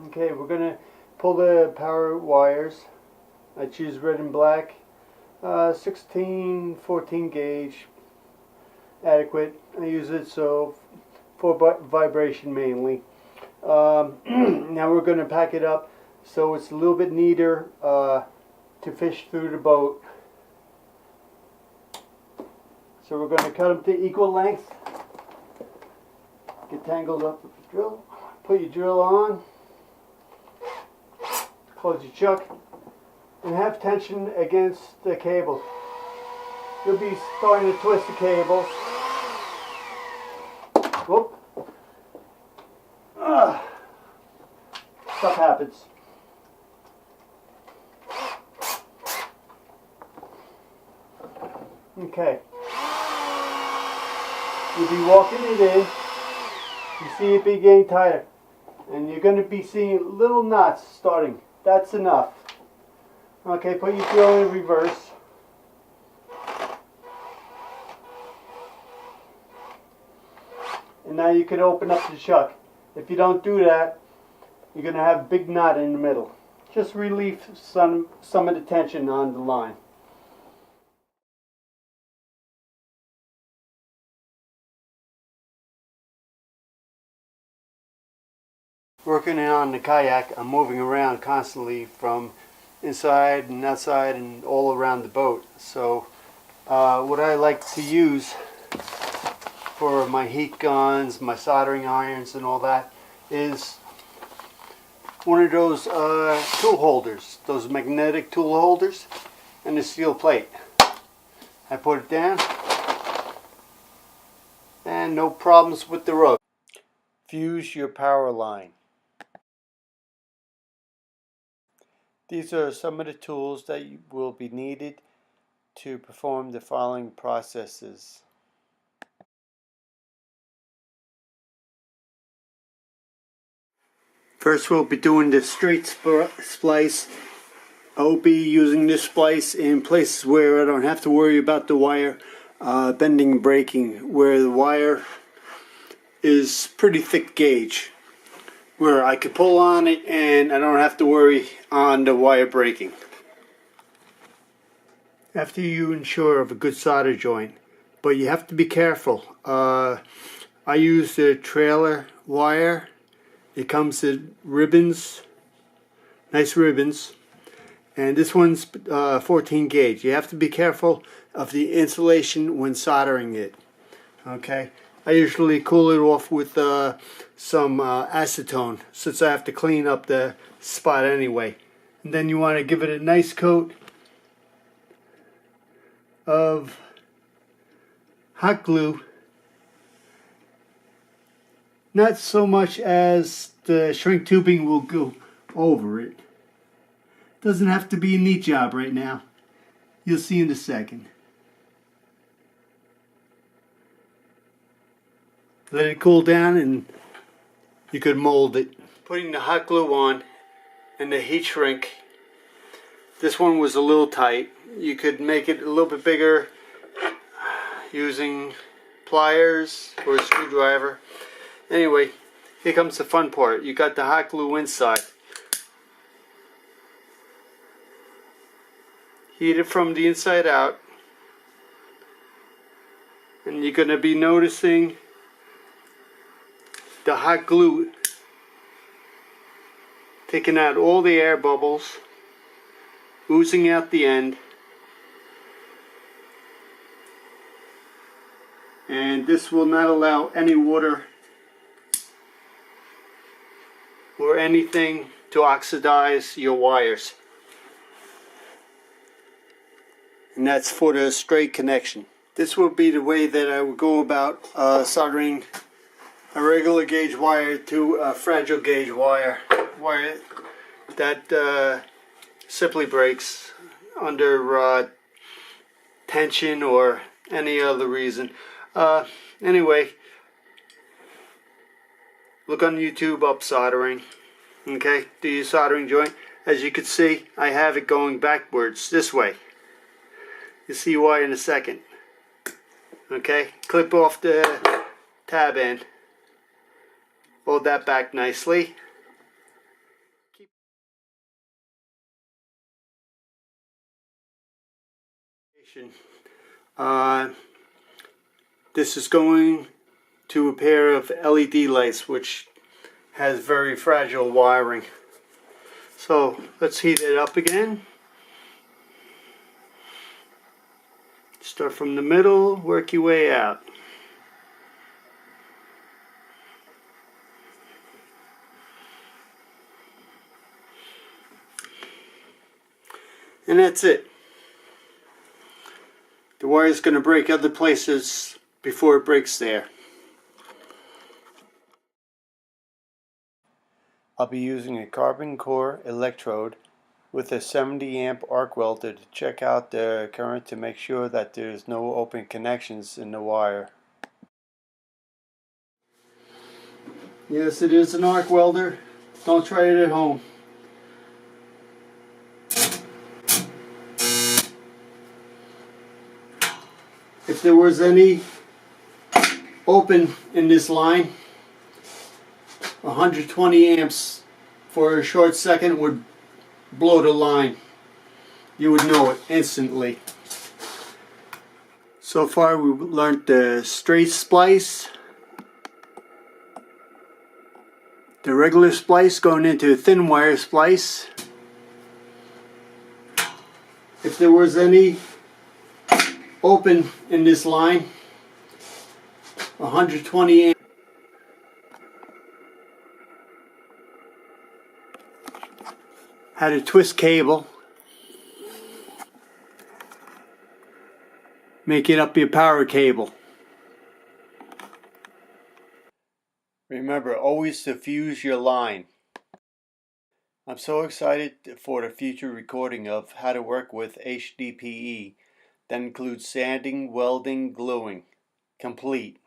Okay, we're going to pull the power wires. I choose red and black. 16, 14 gauge, adequate. I use it so for vibration mainly. Now we're going to pack it up so it's a little bit neater to fish through the boat. So we're going to cut them to equal length. Get tangled up with the drill. Put your drill on. Close your chuck. And have tension against the cable. You'll be starting to twist the cable. Whoop. Stuff happens. Okay. You'll be walking it in. You see it be getting tighter. And you're going to be seeing little knots starting. That's enough. Okay, put your drill in reverse. And now you can open up the chuck. If you don't do that, you're going to have a big knot in the middle. Just relieve some of the tension on the line. Working on the kayak, I'm moving around constantly from inside and outside and all around the boat. So what I like to use for my heat guns, my soldering irons and all that is one of those tool holders, those magnetic tool holders, and a steel plate. I put it down and no problems with the rope. Fuse your power line. These are some of the tools that will be needed to perform the following processes. First we'll be doing the straight splice. I'll be using this splice in places where I don't have to worry about the wire bending and breaking, where the wire is pretty thick gauge, where I could pull on it and I don't have to worry on the wire breaking. After you ensure of a good solder joint, but you have to be careful. I use the trailer wire. It comes in ribbons, nice ribbons, and this one's 14 gauge. You have to be careful of the insulation when soldering it. Okay, I usually cool it off with some acetone, since I have to clean up the spot anyway. And then you want to give it a nice coat of hot glue. Not so much as the shrink tubing will go over it. Doesn't have to be a neat job right now. You'll see in a second. Let it cool down and you could mold it. Putting the hot glue on and the heat shrink. This one was a little tight. You could make it a little bit bigger using pliers or a screwdriver. Anyway, here comes the fun part. You got the hot glue inside. Heat it from the inside out. And you're going to be noticing the hot glue taking out all the air bubbles, oozing out the end, and this will not allow any water or anything to oxidize your wires. And that's for the straight connection. This will be the way that I would go about soldering a regular gauge wire to a fragile gauge wire that simply breaks under tension or any other reason. Anyway, look on YouTube up soldering. Okay, do your soldering joint. As you can see, I have it going backwards this way. You'll see why in a second. Okay, clip off the tab end. Hold that back nicely. This is going to a pair of LED lights which has very fragile wiring. So let's heat it up again. Start from the middle, work your way out. And that's it. The wire is going to break other places before it breaks there. I'll be using a carbon core electrode with a 70 amp arc welder to check out the current to make sure that there's no open connections in the wire. Yes, it is an arc welder. Don't try it at home. If there was any open in this line, 120 amps for a short second would blow the line. You would know it instantly. So far we've learned the straight splice, the regular splice going into a thin wire splice. If there was any open in this line, 120 amps. How to twist cable, make it up your power cable. Remember, always to fuse your line. I'm so excited for the future recording of how to work with HDPE. That includes sanding, welding, gluing. Complete.